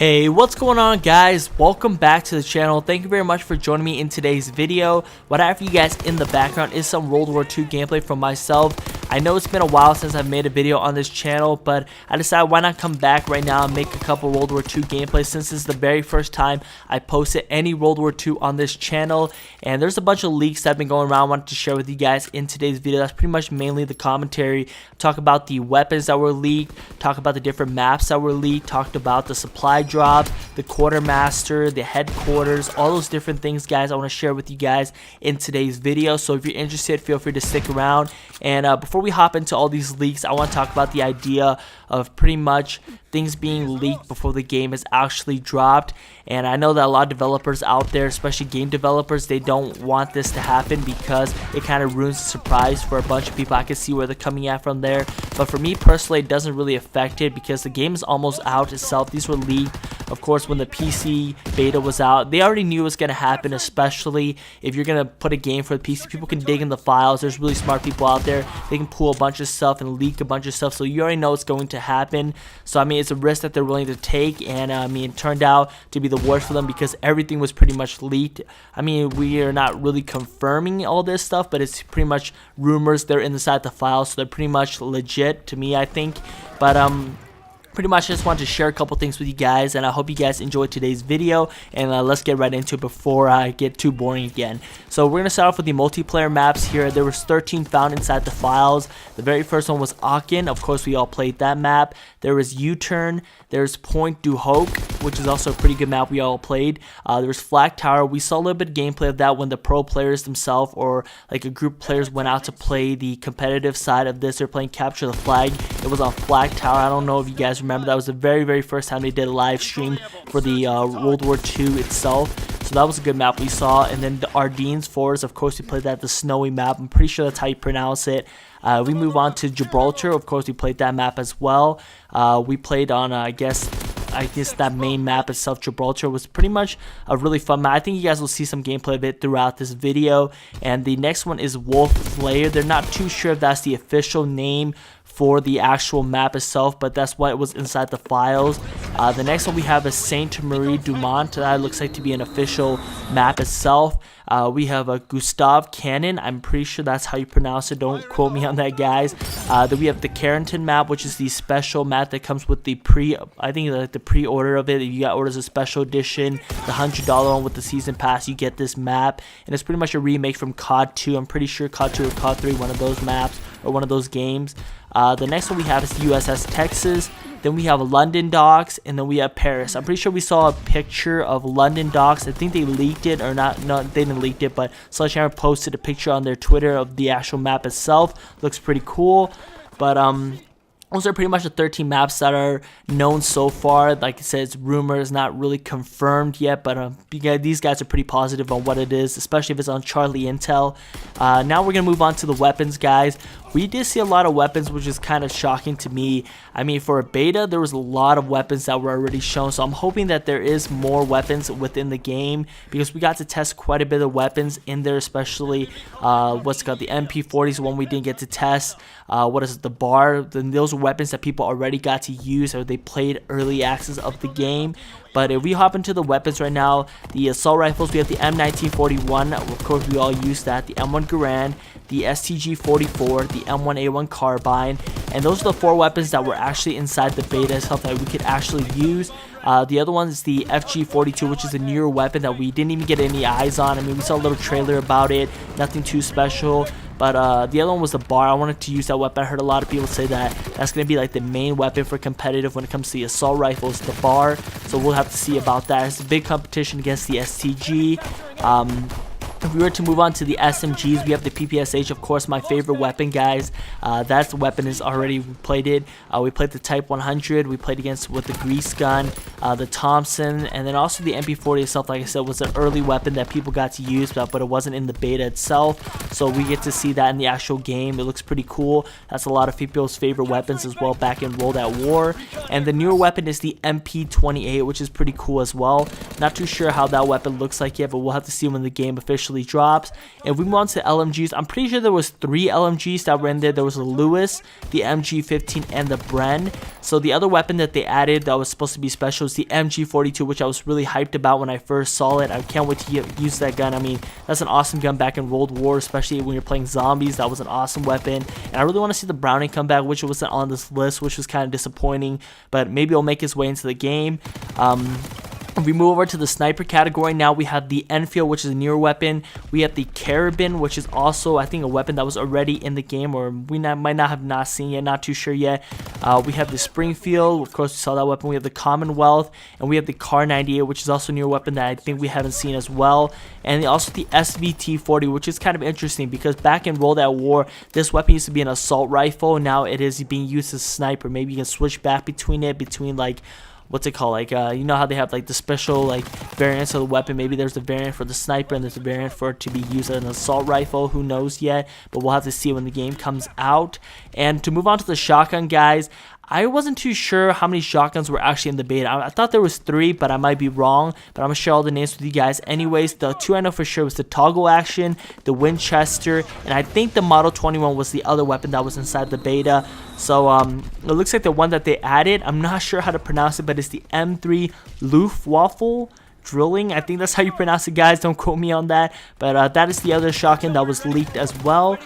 Hey, what's going on, guys? Welcome back to the channel. Thank you very much for joining me in today's video. What I have for you guys in the background is some World War II gameplay from myself. I know it's been a while since I've made a video on this channel, but I decided why not come back right now and make a couple World War II gameplays, since this is the very first time I posted any World War II on this channel. And there's a bunch of leaks that have been going around I wanted to share with you guys in today's video. That's pretty much mainly the commentary. Talk about the weapons that were leaked, talk about the different maps that were leaked, talked about the supply drop, the Quartermaster, the headquarters, all those different things, guys, I want to share with you guys in today's video. So if you're interested, feel free to stick around. And before we hop into all these leaks, I want to talk about the idea of pretty much things being leaked before the game is actually dropped. And I know that a lot of developers out there, especially game developers, they don't want this to happen because it kind of ruins the surprise for a bunch of people. I can see where they're coming at from there, but for me personally, it doesn't really affect it because the game is almost out itself. These were leaked, of course, when the PC beta was out. They already knew it was going to happen, especially if you're going to put a game for the PC. People can dig in the files. There's really smart people out there. They can pull a bunch of stuff and leak a bunch of stuff, so you already know it's going to happen. So I mean, it's a risk that they're willing to take, and I mean, it turned out to be the worst for them because everything was pretty much leaked. I mean, we are not really confirming all this stuff, but it's pretty much rumors. They're inside the file, so they're pretty much legit to me, I think. But pretty much just wanted to share a couple things with you guys, and I hope you guys enjoyed today's video, and let's get right into it before I get too boring again. So we're going to start off with the multiplayer maps here. There was 13 found inside the files. The very first one was Aachen. Of course, we all played that map. There was U-Turn. There's Point du Hoc, which is also a pretty good map we all played. There was Flag Tower. We saw a little bit of gameplay of that when the pro players themselves, or like a group of players, went out to play the competitive side of this. They're playing Capture the Flag. It was on Flag Tower. I don't know if you guys remember, that was the very first time they did a live stream for the World War II itself. So that was a good map we saw. And then the Ardennes Forest, of course, we played that, the snowy map. I'm pretty sure that's how you pronounce it. We move on to Gibraltar. Of course, we played that map as well. We played on, I guess that main map itself. Gibraltar was pretty much a really fun map. I think you guys will see some gameplay of it throughout this video. And the next one is Wolf Lair. They're not too sure if that's the official name for the actual map itself, but that's what it was inside the files. The next one we have is Saint Marie du Mont. That looks like to be an official map itself. We have a Gustav Cannon. I'm pretty sure that's how you pronounce it. Don't quote me on that, guys. Then we have the Carrington map, which is the special map that comes with the the pre-order of it. If you got orders a special edition, the $100 one with the season pass, you get this map, and it's pretty much a remake from COD 2. I'm pretty sure COD 2 or COD 3, one of those maps or one of those games. The next one we have is USS Texas. Then we have London Docks, and then we have Paris. I'm pretty sure we saw a picture of London Docks. I think they leaked it, or not. No, they didn't leak it, but Sledgehammer posted a picture on their Twitter of the actual map itself. Looks pretty cool. But those are pretty much the 13 maps that are known so far. Like I said, it's rumors, not really confirmed yet, but these guys are pretty positive on what it is, especially if it's on Charlie Intel. Now we're going to move on to the weapons, guys. We did see a lot of weapons, which is kind of shocking to me. I mean, for a beta, there was a lot of weapons that were already shown, so I'm hoping that there is more weapons within the game, because we got to test quite a bit of weapons in there, especially what's called the MP40s, one we didn't get to test. What is it, the bar? Then those are weapons that people already got to use, or they played early access of the game. But if we hop into the weapons right now, the assault rifles, we have the M1941, of course we all use that, the M1 Garand, the STG-44, the M1A1 carbine, and those are the 4 weapons that were actually inside the beta itself that we could actually use. The other one is the FG-42, which is a newer weapon that we didn't even get any eyes on. I mean, we saw a little trailer about it, nothing too special. But the other one was the bar. I wanted to use that weapon. I heard a lot of people say that that's going to be like the main weapon for competitive when it comes to the assault rifles, the bar. So we'll have to see about that. It's a big competition against the STG. If we were to move on to the SMGs, we have the PPSH, of course, my favorite weapon, guys. That's the weapon is already, we played it. We played the Type 100. We played against with the grease gun, the Thompson, and then also the MP40 itself, like I said, was an early weapon that people got to use, but it wasn't in the beta itself. So we get to see that in the actual game. It looks pretty cool. That's a lot of people's favorite weapons as well back in World at War. And the newer weapon is the MP28, which is pretty cool as well. Not too sure how that weapon looks like yet, but we'll have to see when the game officially actually drops. And if we move on to LMGs, I'm pretty sure there was 3 LMGs that were in there. There was the Lewis, the MG15, and the Bren. So the other weapon that they added that was supposed to be special is the MG42, which I was really hyped about when I first saw it. I can't wait to use that gun. I mean, that's an awesome gun back in World War, especially when you're playing zombies. That was an awesome weapon. And I really want to see the Browning come back, which wasn't on this list, which was kind of disappointing, but maybe it'll make its way into the game. If we move over to the sniper category, now we have the Enfield, which is a newer weapon. We have the Carabin, which is also, I think, a weapon that was already in the game, or we might not have seen yet, not too sure yet. We have the Springfield, of course we saw that weapon. We have the Commonwealth, and we have the Car 98, which is also a newer weapon that I think we haven't seen as well. And also the SVT-40, which is kind of interesting because back in World at War, this weapon used to be an assault rifle. Now it is being used as a sniper. Maybe you can switch back between it, like, what's it called, like you know how they have like the special like variants of the weapon. Maybe there's a variant for the sniper and there's a variant for it to be used as an assault rifle. Who knows yet, but we'll have to see when the game comes out. And to move on to the shotgun, guys, I wasn't too sure how many shotguns were actually in the beta. I thought there was 3, but I might be wrong. But I'm going to share all the names with you guys anyways. The 2 I know for sure was the Toggle Action, the Winchester, and I think the Model 21 was the other weapon that was inside the beta. So it looks like the one that they added, I'm not sure how to pronounce it, but it's the M3 Luftwaffe Drilling. I think that's how you pronounce it, guys. Don't quote me on that. But that is the other shotgun that was leaked as well.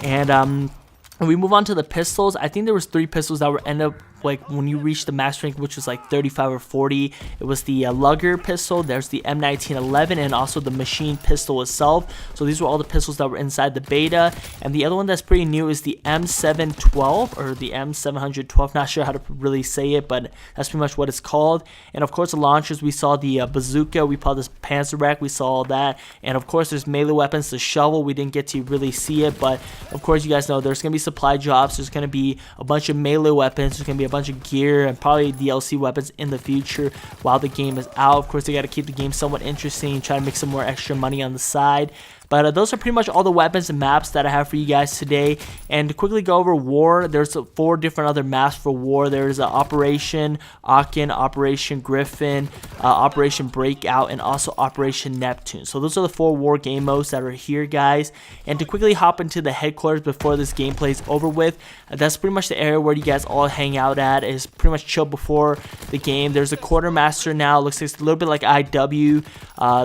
And we move on to the pistols. I think there was 3 pistols that were end up like when you reach the max rank, which was like 35 or 40. It was the Luger pistol, there's the M1911, and also the machine pistol itself. So these were all the pistols that were inside the beta. And the other one that's pretty new is the M712 or the M712. Not sure how to really say it, but that's pretty much what it's called. And of course the launchers, we saw the bazooka, we saw this Panzerwerk, we saw all that. And of course there's melee weapons, the shovel, we didn't get to really see it, but of course you guys know there's gonna be supply drops, there's gonna be a bunch of melee weapons, there's gonna be a bunch of gear and probably DLC weapons in the future while the game is out. Of course they got to keep the game somewhat interesting, try to make some more extra money on the side. But those are pretty much all the weapons and maps that I have for you guys today. And to quickly go over War, there's 4 different other maps for War. There's Operation Aachen, Operation Griffin, Operation Breakout, and also Operation Neptune. So those are the 4 War game modes that are here, guys. And to quickly hop into the headquarters before this gameplay is over with, that's pretty much the area where you guys all hang out at. Is pretty much chill before the game. There's a Quartermaster now. It looks like it's a little bit like IW.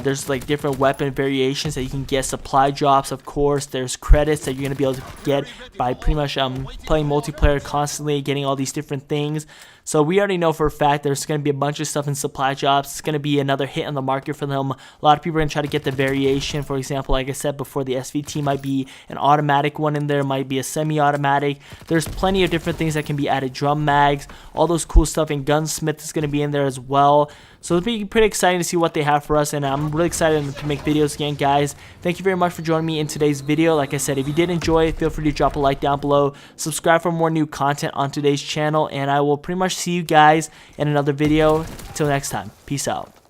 There's like different weapon variations that you can get. Supply drops, of course. There's credits that you're going to be able to get by pretty much playing multiplayer constantly, getting all these different things. So we already know for a fact there's going to be a bunch of stuff in supply drops. It's going to be another hit on the market for them. A lot of people are going to try to get the variation. For example, like I said before, the SVT might be an automatic one in there, might be a semi-automatic. There's plenty of different things that can be added. Drum mags, all those cool stuff, and Gunsmith is going to be in there as well. So it'll be pretty exciting to see what they have for us, and I'm really excited to make videos again, guys. Thank you very much for joining me in today's video. Like I said, if you did enjoy it, feel free to drop a like down below. Subscribe for more new content on today's channel, and I will pretty much see you guys in another video. Until next time, peace out.